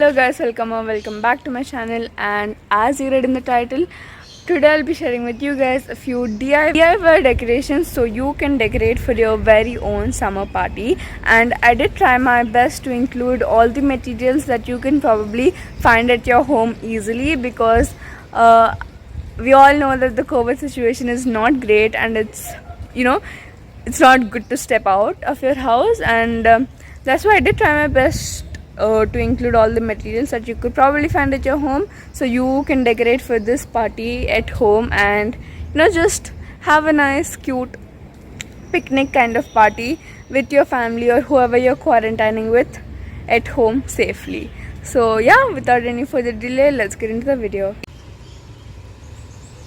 Hello guys, welcome or welcome back to my channel, and as you read in the title, today I'll be sharing with you guys a few DIY decorations so you can decorate for your very own summer party. And I did try my best to include all the materials that you can probably find at your home easily, because we all know that the COVID situation is not great, and you know it's not good to step out of your house. And that's why I did try my best to include all the materials that you could probably find at your home, so you can decorate for this party at home and just have a nice cute picnic kind of party with your family or whoever you're quarantining with at home safely. So yeah, without any further delay, let's get into the video.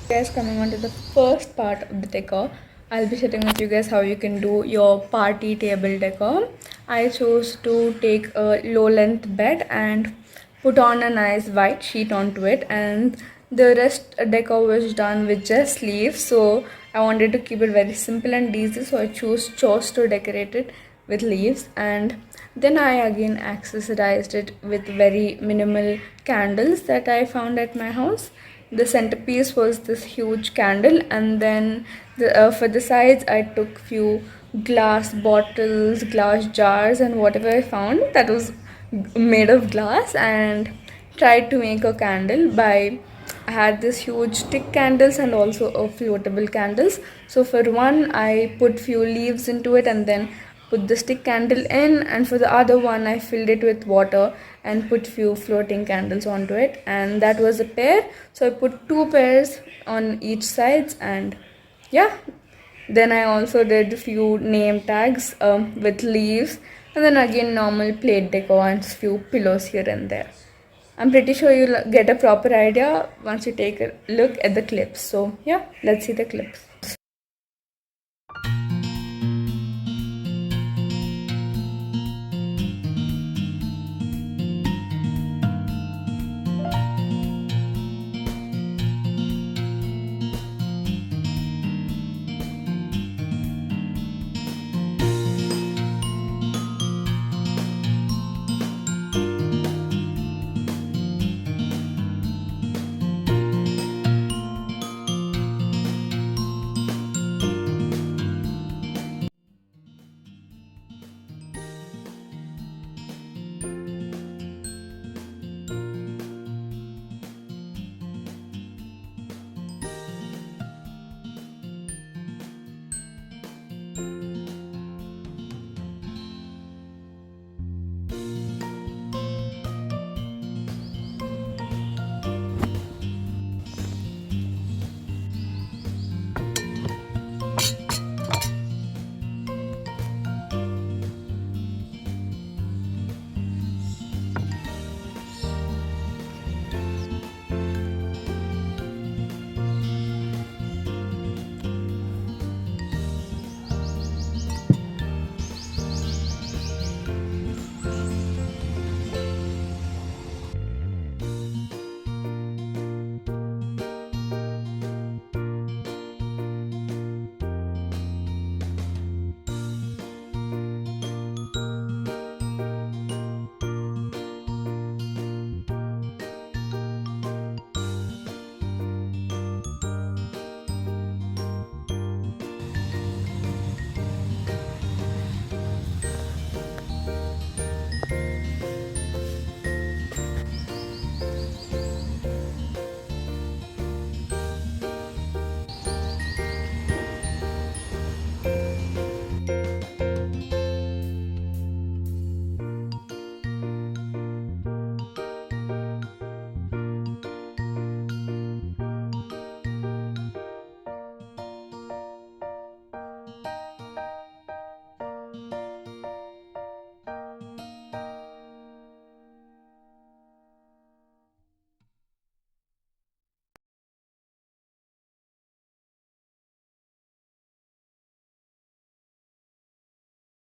Guys, coming on to the first part of the decor, I'll be sharing with you guys how you can do your party table decor. I chose to take a low length bed and put on a nice white sheet onto it, and the rest decor was done with just leaves. So I wanted to keep it very simple and easy, so I chose to decorate it with leaves. And then I again accessorized it with very minimal candles that I found at my house. The centerpiece was this huge candle, and then for the sides I took few glass bottles, glass jars, and whatever I found that was made of glass, and tried to make a candle by I had this huge stick candles and also a floatable candles. So for one I put few leaves into it and then put the stick candle in, and for the other one I filled it with water and put few floating candles onto it, and that was a pair. So I put two pairs on each sides, and yeah, then I also did few name tags with leaves, and then again normal plate decor and few pillows here and there. I'm pretty sure you'll get a proper idea once you take a look at the clips. So yeah, let's see the clips.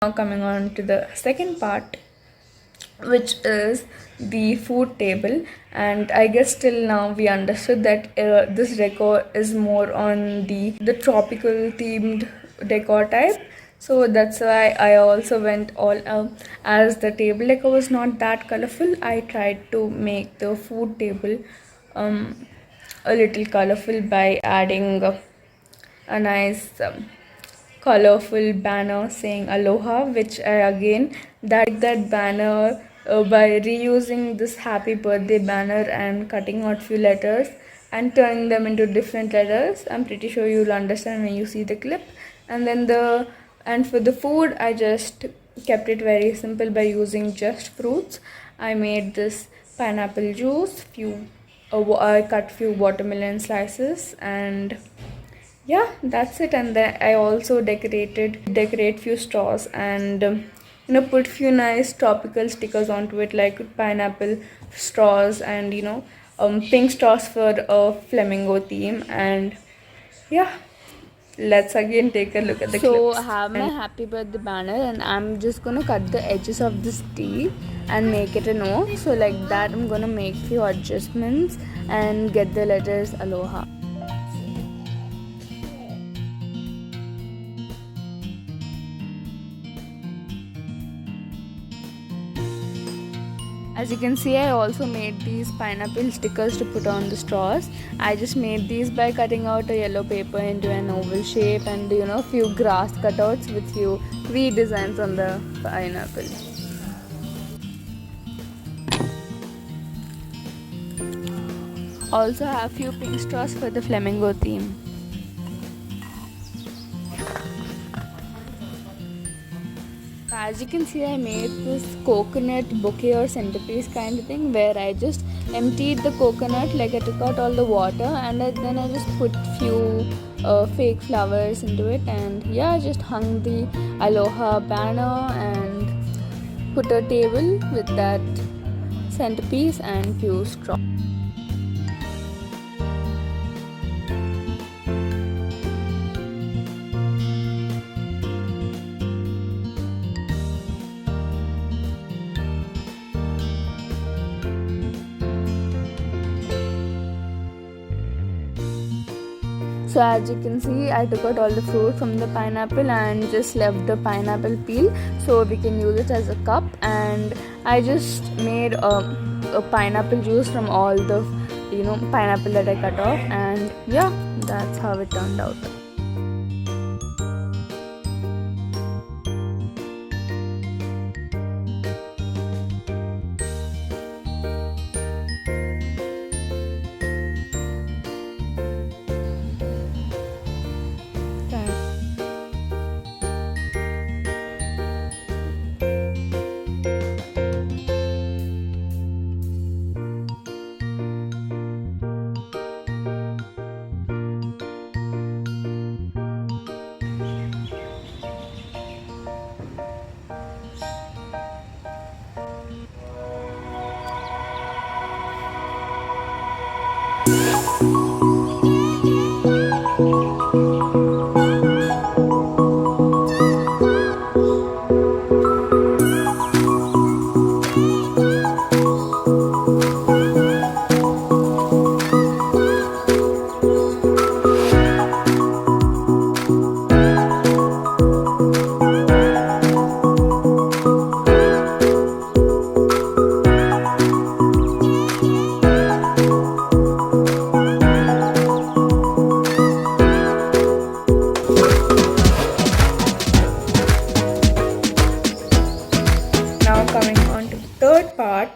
Now coming on to the second part, which is the food table. And I guess till now we understood that this decor is more on the tropical themed decor type. So that's why I also went all as the table decor was not that colorful. I tried to make the food table um, a little colorful by adding a nice colorful banner saying aloha, which I again that banner by reusing this happy birthday banner and cutting out few letters and turning them into different letters. I'm pretty sure you'll understand when you see the clip. And then for the food, I just kept it very simple by using just fruits. I made this pineapple juice, I cut few watermelon slices, and yeah, that's it. And then I also decorate few straws and put few nice tropical stickers onto it, like pineapple straws and pink straws for a flamingo theme. And yeah, let's again take a look at the clips. I have my happy birthday banner, and I'm just gonna cut the edges of this T and make it an O. So like that, I'm gonna make few adjustments and get the letters aloha. As you can see, I also made these pineapple stickers to put on the straws. I just made these by cutting out a yellow paper into an oval shape and few grass cutouts with few V designs on the pineapple. Also have few pink straws for the flamingo theme. As you can see, I made this coconut bouquet or centerpiece kind of thing where I just emptied the coconut, like I took out all the water, and then I just put few fake flowers into it, and yeah, I just hung the aloha banner and put a table with that centerpiece and few straws. So as you can see, I took out all the fruit from the pineapple and just left the pineapple peel so we can use it as a cup. And I just made a pineapple juice from all the pineapple that I cut off, and yeah, that's how it turned out. Part,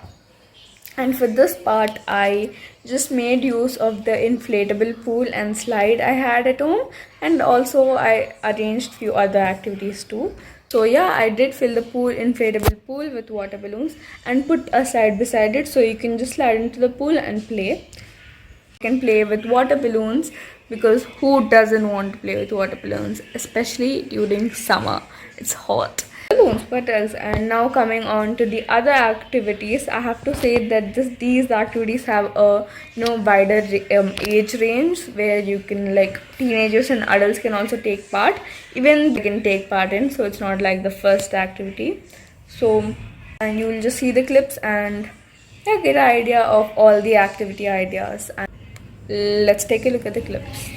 and for this part I just made use of the inflatable pool and slide I had at home, and also I arranged few other activities too. So yeah, I did fill the inflatable pool with water balloons and put a slide beside it so you can just slide into the pool and play. You can play with water balloons because who doesn't want to play with water balloons, especially during summer? It's hot. Balloons, what else? And now coming on to the other activities, I have to say that these activities have a wider age range where you can, like, teenagers and adults can also take part. Even they can take part in, so it's not like the first activity. So, and you will just see the clips and get an idea of all the activity ideas. And let's take a look at the clips.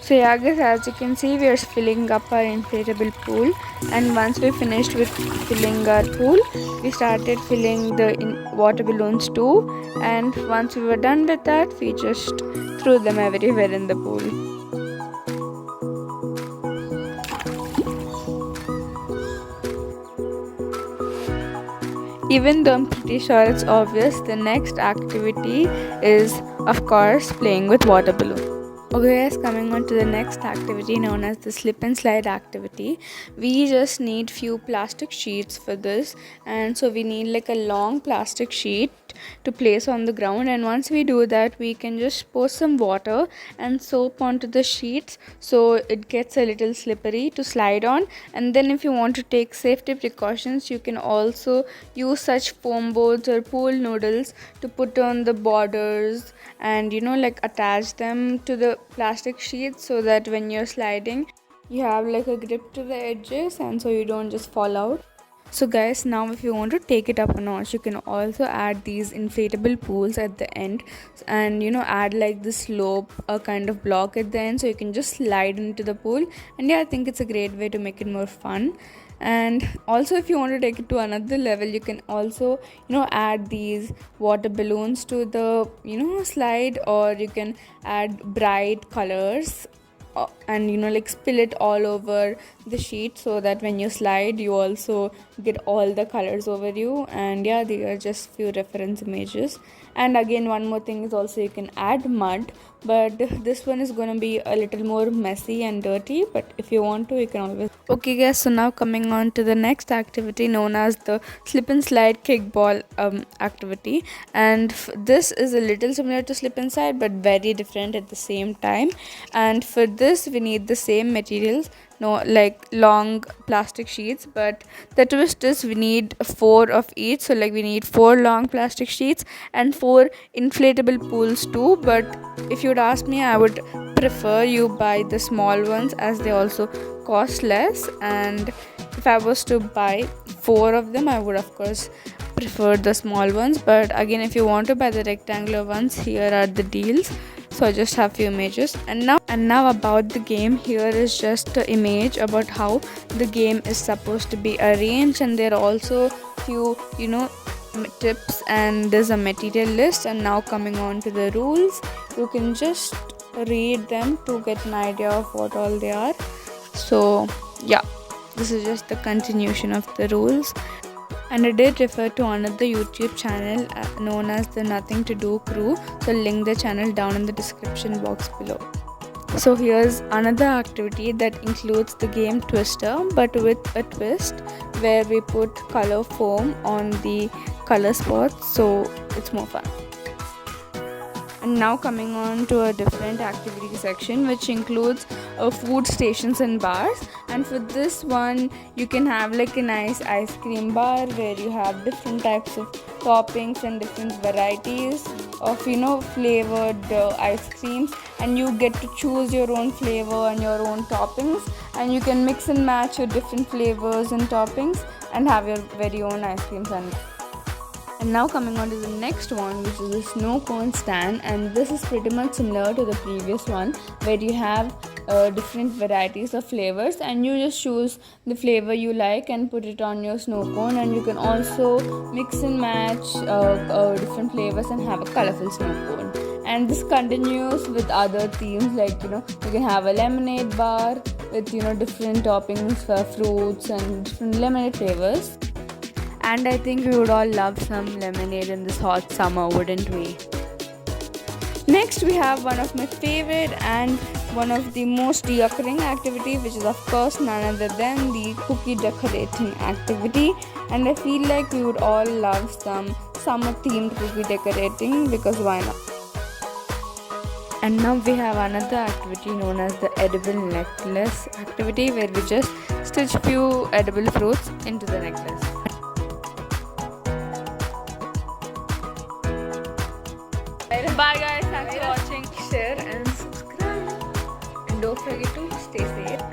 So yeah guys, as you can see, we are filling up our inflatable pool, and once we finished with filling our pool, we started filling the water balloons too, and once we were done with that, we just threw them everywhere in the pool. Even though I'm pretty sure it's obvious, the next activity is, of course, playing with water balloons. Okay guys, coming on to the next activity known as the slip and slide activity. We just need few plastic sheets for this, and so we need like a long plastic sheet to place on the ground, and once we do that, we can just pour some water and soap onto the sheets so it gets a little slippery to slide on. And then if you want to take safety precautions, you can also use such foam boards or pool noodles to put on the borders and like attach them to the plastic sheets, so that when you're sliding you have like a grip to the edges and so you don't just fall out. So guys, now if you want to take it up a notch, you can also add these inflatable pools at the end, and add like the slope, a kind of block at the end, so you can just slide into the pool. And yeah, I think it's a great way to make it more fun. And also, if you want to take it to another level, you can also add these water balloons to the slide, or you can add bright colors and like spill it all over the sheet, so that when you slide you also get all the colors over you. And yeah, they are just few reference images. And again, one more thing is also you can add mud, but this one is going to be a little more messy and dirty, but if you want to, you can always. Okay guys, so now coming on to the next activity known as the slip and slide kickball activity. And this is a little similar to slip and slide but very different at the same time. And for this we need the same materials, like long plastic sheets, but the twist is we need 4 of each. So like we need 4 long plastic sheets and 4 inflatable pools too. But if you'd ask me, I would prefer you buy the small ones, as they also cost less. And if I was to buy 4 of them, I would of course prefer the small ones. But again, if you want to buy the rectangular ones, here are the deals. So I just have few images. And now about the game. Here is just an image about how the game is supposed to be arranged, and there are also few tips, and there's a material list. And now coming on to the rules, you can just read them to get an idea of what all they are. So yeah, this is just the continuation of the rules. And I did refer to another YouTube channel known as the Nothing to Do Crew, so link the channel down in the description box below. So here's another activity that includes the game Twister, but with a twist, where we put color foam on the color spots, so it's more fun. And now coming on to a different activity section, which includes food stations and bars. And for this one, you can have like a nice ice cream bar where you have different types of toppings and different varieties of flavored ice creams, and you get to choose your own flavor and your own toppings, and you can mix and match your different flavors and toppings and have your very own ice cream sundae. And now coming on to the next one, which is the snow cone stand. And this is pretty much similar to the previous one, where you have different varieties of flavors, and you just choose the flavor you like and put it on your snow cone. And you can also mix and match different flavors and have a colorful snow cone. And this continues with other themes, like you can have a lemonade bar with different toppings for fruits and different lemonade flavors. And I think we would all love some lemonade in this hot summer, wouldn't we? Next, we have one of my favorite and one of the most reoccurring activity, which is of course none other than the cookie decorating activity. And I feel like we would all love some summer themed cookie decorating, because why not? And now we have another activity known as the edible necklace activity, where we just stitch few edible fruits into the necklace. Bye guys, thanks for watching, share and subscribe, and don't forget to stay safe.